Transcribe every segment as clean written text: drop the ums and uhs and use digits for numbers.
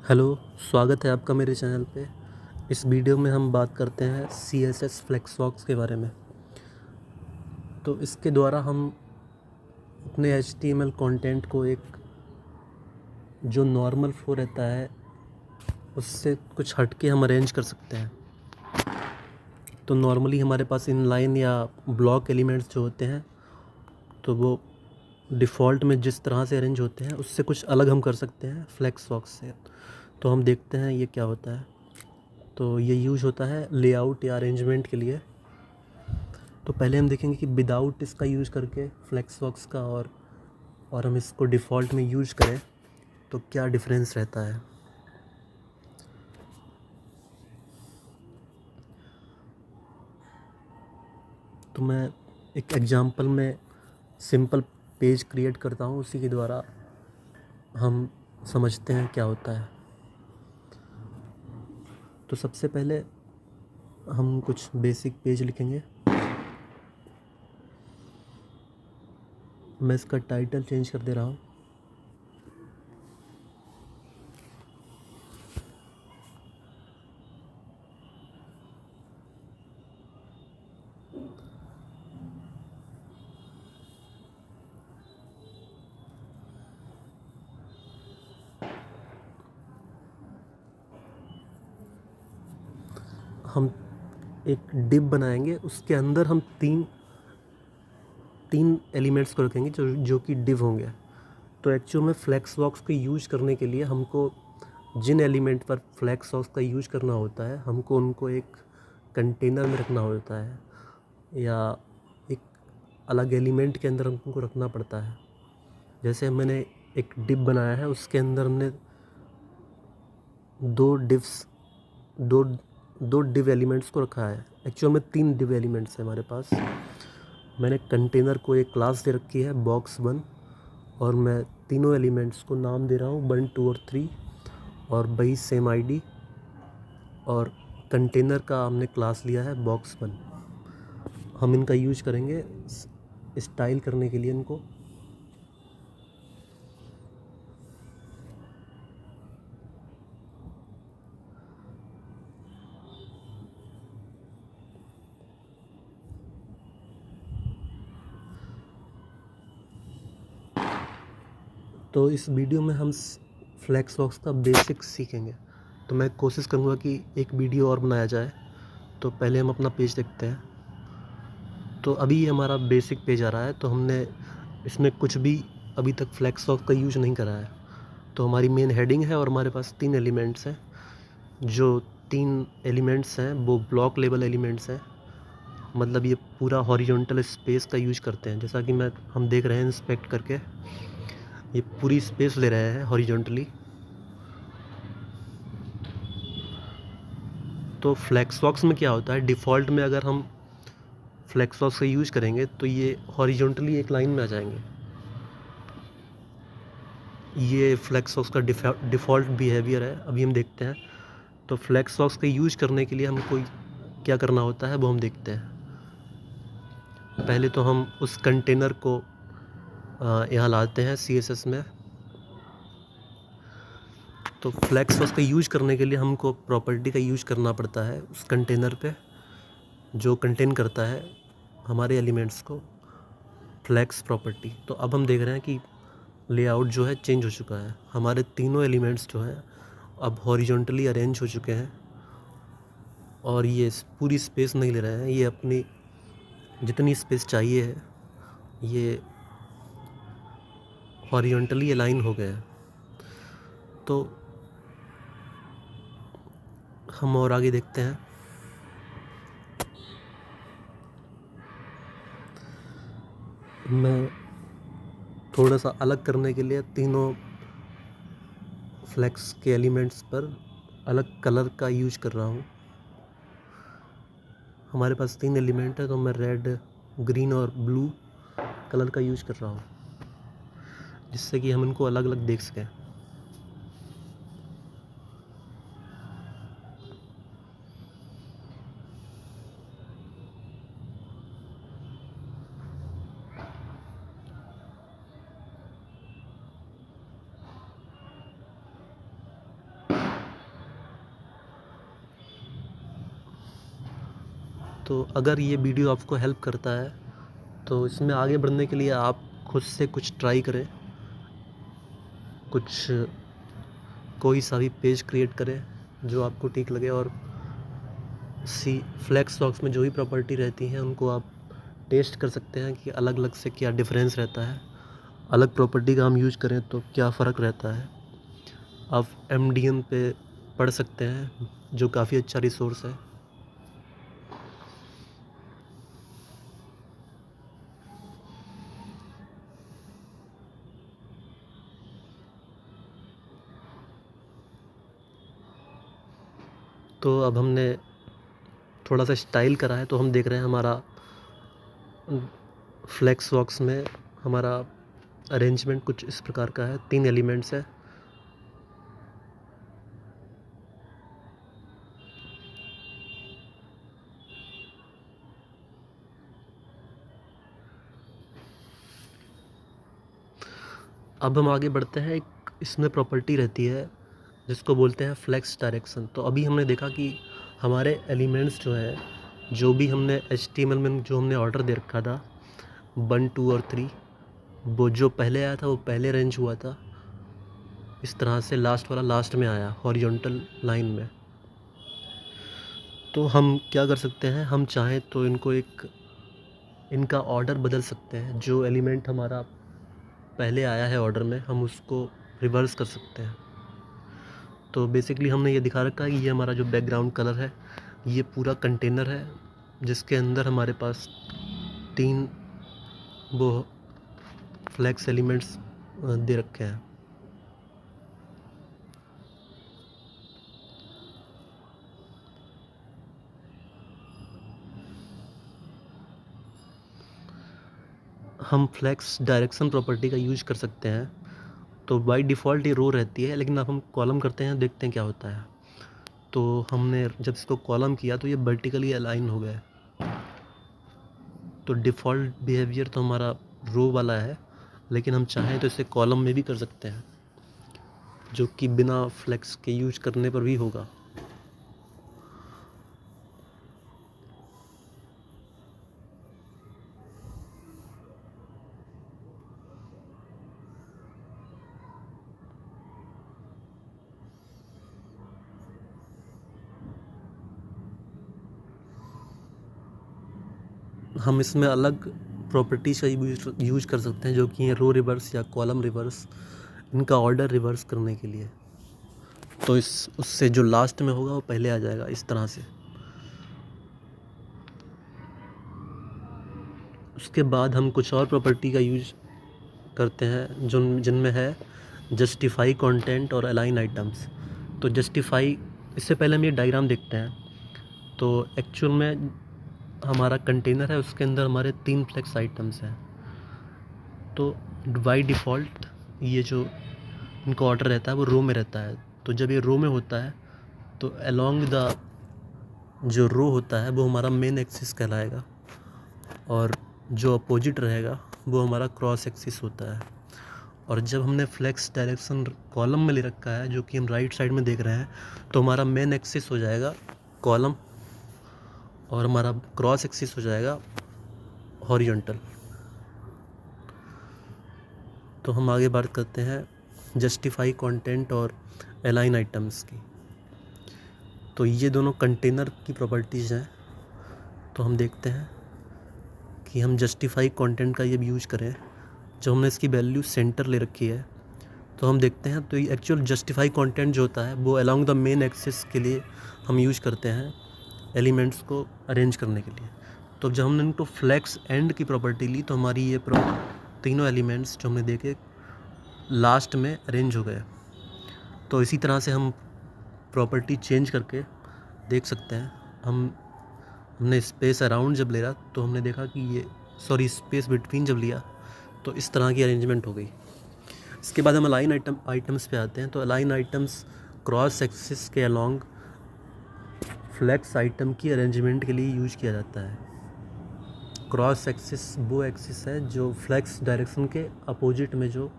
Hello, स्वागत है आपका मेरे चैनल पे। इस वीडियो में हम बात करते हैं CSS फ्लेक्सबॉक्स के बारे में। तो इसके द्वारा हम अपने HTML कंटेंट को एक जो नॉर्मल फ्लो रहता है उससे कुछ हटके हम अरेंज कर सकते हैं। तो नॉर्मली हमारे पास इनलाइन या ब्लॉक एलिमेंट्स जो होते हैं तो वो डिफ़ॉल्ट में जिस तरह से अरेंज होते हैं उससे कुछ अलग हम कर सकते हैं फ्लेक्सबॉक्स से। तो हम देखते हैं ये क्या होता है। तो ये यूज़ होता है लेआउट या अरेंजमेंट के लिए। तो पहले हम देखेंगे कि विदाउट इसका यूज़ करके फ्लेक्सबॉक्स का और हम इसको डिफ़ॉल्ट में यूज़ करें तो क्या डिफरेंस रहता है। तो मैं एक एग्जांपल में सिंपल पेज क्रिएट करता हूँ, उसी के द्वारा हम समझते हैं क्या होता है। तो सबसे पहले हम कुछ बेसिक पेज लिखेंगे। मैं इसका टाइटल चेंज कर दे रहा हूँ। हम एक डिव बनाएंगे, उसके अंदर हम तीन एलिमेंट्स को रखेंगे जो कि डिव होंगे। तो एक्चुअल में फ्लेक्सबॉक्स को यूज़ करने के लिए हमको जिन एलिमेंट पर फ्लेक्सबॉक्स का यूज़ करना होता है हमको उनको एक कंटेनर में रखना होता है या एक अलग एलिमेंट के अंदर हमको रखना पड़ता है। जैसे मैंने एक डिव बनाया है, उसके अंदर हमने दो दो डिव एलिमेंट्स को रखा है। एक्चुअल में 3 डिव एलिमेंट्स हैं हमारे पास। मैंने कंटेनर को एक क्लास दे रखी है box1 और मैं तीनों एलिमेंट्स को नाम दे रहा हूँ 1, 2 और 3 और वही सेम आईडी। और कंटेनर का हमने क्लास लिया है box1। हम इनका यूज करेंगे स्टाइल करने के लिए इनको। तो इस वीडियो में हम फ्लेक्सबॉक्स का बेसिक सीखेंगे। तो मैं कोशिश करूँगा कि एक वीडियो और बनाया जाए। तो पहले हम अपना पेज देखते हैं। तो अभी हमारा बेसिक पेज आ रहा है, तो हमने इसमें कुछ भी अभी तक फ्लेक्सबॉक्स का यूज नहीं करा है। तो हमारी मेन हेडिंग है और हमारे पास 3 एलिमेंट्स हैं। जो 3 एलिमेंट्स हैं वो ब्लॉक लेवल एलिमेंट्स हैं, मतलब ये पूरा हॉरिजॉन्टल स्पेस का यूज करते हैं। जैसा कि हम देख रहे हैं इंस्पेक्ट करके, ये पूरी स्पेस ले रहे हैं हॉरिजॉन्टली। तो फ्लेक्सबॉक्स में क्या होता है, डिफ़ॉल्ट में अगर हम फ्लेक्सबॉक्स का यूज करेंगे तो ये हॉरिजॉन्टली एक लाइन में आ जाएंगे। ये फ्लेक्सबॉक्स का डिफ़ॉल्ट बिहेवियर है। अभी हम देखते हैं। तो फ्लेक्सबॉक्स का यूज करने के लिए हमको क्या करना होता है वो हम देखते हैं। पहले तो हम उस कंटेनर को यहाँ लाते हैं CSS में। तो फ्लेक्सबॉक्स का यूज करने के लिए हमको प्रॉपर्टी का यूज करना पड़ता है उस कंटेनर पे जो कंटेन करता है हमारे एलिमेंट्स को, फ्लेक्स प्रॉपर्टी। तो अब हम देख रहे हैं कि लेआउट जो है चेंज हो चुका है। हमारे तीनों एलिमेंट्स जो हैं अब हॉरिजॉन्टली अरेंज हो चुके हैं और ये पूरी स्पेस नहीं ले रहे हैं। ये अपनी जितनी स्पेस चाहिए है ये हॉरिजॉन्टली अलाइन हो गए हैं। तो हम और आगे देखते हैं। मैं थोड़ा सा अलग करने के लिए तीनों फ्लेक्स के एलिमेंट्स पर अलग कलर का यूज कर रहा हूँ। हमारे पास 3 एलिमेंट है तो मैं रेड, ग्रीन और ब्लू कलर का यूज कर रहा हूँ जिससे कि हम इनको अलग अलग देख सकें। तो अगर ये वीडियो आपको हेल्प करता है तो इसमें आगे बढ़ने के लिए आप खुद से कुछ ट्राई करें, कुछ कोई सा भी पेज क्रिएट करें जो आपको ठीक लगे, और फ्लेक्सवॉक्स में जो भी प्रॉपर्टी रहती हैं उनको आप टेस्ट कर सकते हैं कि अलग अलग से क्या डिफरेंस रहता है, अलग प्रॉपर्टी का हम यूज करें तो क्या फ़र्क रहता है। आप MDN पे पढ़ सकते हैं जो काफ़ी अच्छा रिसोर्स है। तो अब हमने थोड़ा सा स्टाइल करा है, तो हम देख रहे हैं हमारा फ्लेक्सवॉक्स में हमारा अरेंजमेंट कुछ इस प्रकार का है। 3 एलिमेंट्स है। अब हम आगे बढ़ते हैं। एक इसमें प्रॉपर्टी रहती है जिसको बोलते हैं फ्लेक्स डायरेक्शन। तो अभी हमने देखा कि हमारे एलिमेंट्स जो है, जो भी हमने HTML में जो हमने ऑर्डर दे रखा था 1, 2 और 3, वो जो पहले आया था वो पहले अरेंज हुआ था इस तरह से, लास्ट वाला लास्ट में आया हॉरिजॉन्टल लाइन में। तो हम क्या कर सकते हैं, हम चाहें तो इनका ऑर्डर बदल सकते हैं। जो एलिमेंट हमारा पहले आया है ऑर्डर में, हम उसको रिवर्स कर सकते हैं। तो बेसिकली हमने ये दिखा रखा है कि ये हमारा जो बैकग्राउंड कलर है, ये पूरा कंटेनर है जिसके अंदर हमारे पास 3 वो फ्लेक्स एलिमेंट्स दे रखे हैं। हम फ्लेक्स डायरेक्शन प्रॉपर्टी का यूज कर सकते हैं। तो बाय डिफ़ॉल्ट ये रो रहती है, लेकिन अब हम कॉलम करते हैं, देखते हैं क्या होता है। तो हमने जब इसको कॉलम किया तो ये वर्टिकली अलाइन हो गया। तो डिफ़ॉल्ट बिहेवियर तो हमारा रो वाला है, लेकिन हम चाहें तो इसे कॉलम में भी कर सकते हैं, जो कि बिना फ्लेक्स के यूज करने पर भी होगा। हम इसमें अलग प्रॉपर्टीज का यूज कर सकते हैं, जो कि है रो रिवर्स या कॉलम रिवर्स, इनका ऑर्डर रिवर्स करने के लिए। तो उससे जो लास्ट में होगा वो पहले आ जाएगा, इस तरह से। उसके बाद हम कुछ और प्रॉपर्टी का यूज करते हैं जिनमें है जस्टिफाई कंटेंट और अलाइन आइटम्स। तो जस्टिफाई, इससे पहले हम ये डायग्राम देखते हैं। तो एक्चुअल में हमारा कंटेनर है, उसके अंदर हमारे 3 फ्लेक्स आइटम्स हैं। तो बाई डिफ़ॉल्ट ये जो इनका ऑर्डर रहता है वो रो में रहता है। तो जब ये रो में होता है तो अलोंग द जो रो होता है वो हमारा मेन एक्सिस कहलाएगा, और जो अपोजिट रहेगा वो हमारा क्रॉस एक्सिस होता है। और जब हमने फ्लेक्स डायरेक्शन कॉलम में ले रखा है, जो कि हम राइट साइड में देख रहे हैं, तो हमारा मेन एक्सिस हो जाएगा कॉलम और हमारा क्रॉस एक्सिस हो जाएगा हॉरिजॉन्टल। तो हम आगे बात करते हैं जस्टिफाई कंटेंट और अलाइन आइटम्स की। तो ये दोनों कंटेनर की प्रॉपर्टीज़ हैं। तो हम देखते हैं कि हम जस्टिफाई कंटेंट का ये भी यूज करें। जब हमने इसकी वैल्यू सेंटर ले रखी है तो हम देखते हैं, तो ये एक्चुअल जस्टिफाई कंटेंट जो होता है वो अलोंग द मेन एक्सिस के लिए हम यूज करते हैं, एलिमेंट्स को अरेंज करने के लिए। तो जब हमने इनको फ्लेक्स एंड की प्रॉपर्टी ली तो हमारी ये तीनों एलिमेंट्स जो हमने देखे लास्ट में अरेंज हो गए। तो इसी तरह से हम प्रॉपर्टी चेंज करके देख सकते हैं। हमने स्पेस अराउंड जब ले रहा तो हमने देखा कि ये स्पेस बिटवीन जब लिया तो इस तरह की अरेंजमेंट हो गई। इसके बाद हम अलाइन आइटम्स पे आते हैं। तो अलाइन आइटम्स क्रॉस एक्सिस के अलोंग फ्लेक्स आइटम की अरेंजमेंट के लिए यूज किया जाता है। क्रॉस एक्सिस वो एक्सिस है जो फ्लेक्स डायरेक्शन के अपोजिट में जो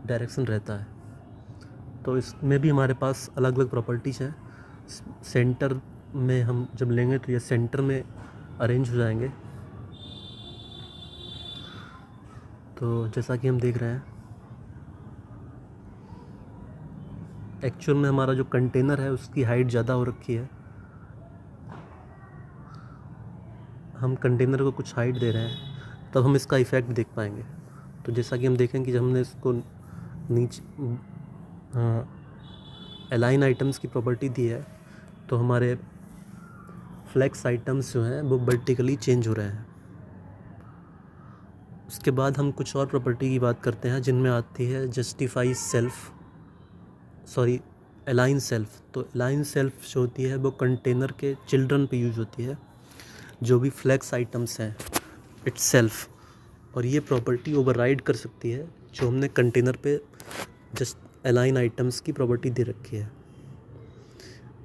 डायरेक्शन रहता है। तो इसमें भी हमारे पास अलग अलग प्रॉपर्टीज़ हैं। सेंटर में हम जब लेंगे तो ये सेंटर में अरेंज हो जाएंगे। तो जैसा कि हम देख रहे हैं, एक्चुअल में हमारा जो कंटेनर है उसकी हाइट ज़्यादा हो रखी है। हम कंटेनर को कुछ हाइट दे रहे हैं तब हम इसका इफ़ेक्ट देख पाएंगे। तो जैसा कि हम देखें कि जब हमने इसको नीचे अलाइन आइटम्स की प्रॉपर्टी दी है तो हमारे फ्लेक्स आइटम्स जो हैं वो वर्टिकली चेंज हो रहे हैं। उसके बाद हम कुछ और प्रॉपर्टी की बात करते हैं जिनमें आती है जस्टिफाई सेल्फ, अलाइन सेल्फ। तो अलाइन सेल्फ जो होती है वो कंटेनर के चिल्ड्रन पे यूज होती है, जो भी फ्लेक्स आइटम्स हैं इटसेल्फ, और ये प्रॉपर्टी ओवरराइड कर सकती है जो हमने कंटेनर पे जस्ट अलाइन आइटम्स की प्रॉपर्टी दे रखी है।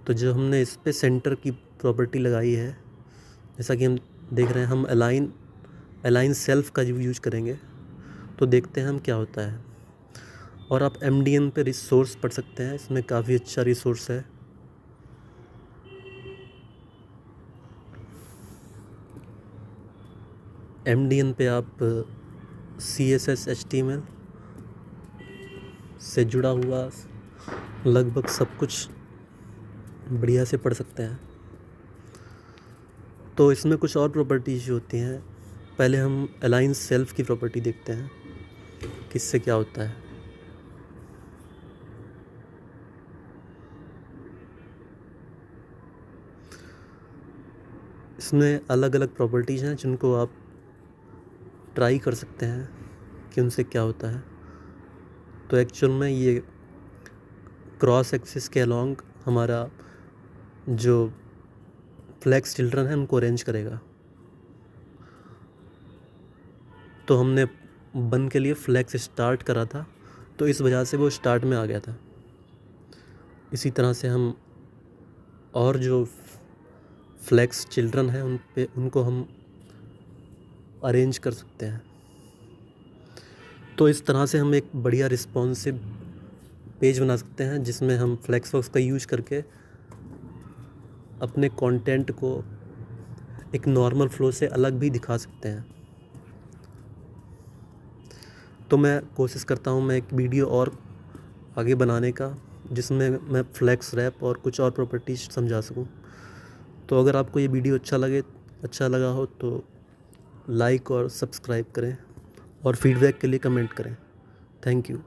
तो जो हमने इस पे सेंटर की प्रॉपर्टी लगाई है, जैसा कि हम देख रहे हैं, हम अलाइन सेल्फ का यूज करेंगे तो देखते हैं हम क्या होता है। और आप MDN पे रिसोर्स पढ़ सकते हैं, इसमें काफ़ी अच्छा रिसोर्स है। MDN पे आप CSS HTML से जुड़ा हुआ लगभग सब कुछ बढ़िया से पढ़ सकते हैं। तो इसमें कुछ और प्रॉपर्टीज होती हैं। पहले हम अलाइन सेल्फ की प्रॉपर्टी देखते हैं कि इससे क्या होता है। इसमें अलग अलग प्रॉपर्टीज़ हैं जिनको आप ट्राई कर सकते हैं कि उनसे क्या होता है। तो एक्चुअल में ये क्रॉस एक्सिस के अलॉन्ग हमारा जो फ्लेक्स चिल्ड्रन है उनको अरेंज करेगा। तो हमने बन के लिए फ्लेक्स स्टार्ट करा था, तो इस वजह से वो स्टार्ट में आ गया था। इसी तरह से हम और जो फ्लेक्स चिल्ड्रन हैं उनको हम अरेंज कर सकते हैं। तो इस तरह से हम एक बढ़िया रिस्पॉन्सिव पेज बना सकते हैं जिसमें हम फ्लेक्सवर्क्स का यूज करके अपने कंटेंट को एक नॉर्मल फ्लो से अलग भी दिखा सकते हैं। तो मैं कोशिश करता हूँ मैं एक वीडियो और आगे बनाने का जिसमें मैं फ्लेक्स रैप और कुछ और प्रॉपर्टीज समझा सकूँ। तो अगर आपको ये वीडियो अच्छा लगा हो तो लाइक और सब्सक्राइब करें और फीडबैक के लिए कमेंट करें। Thank you.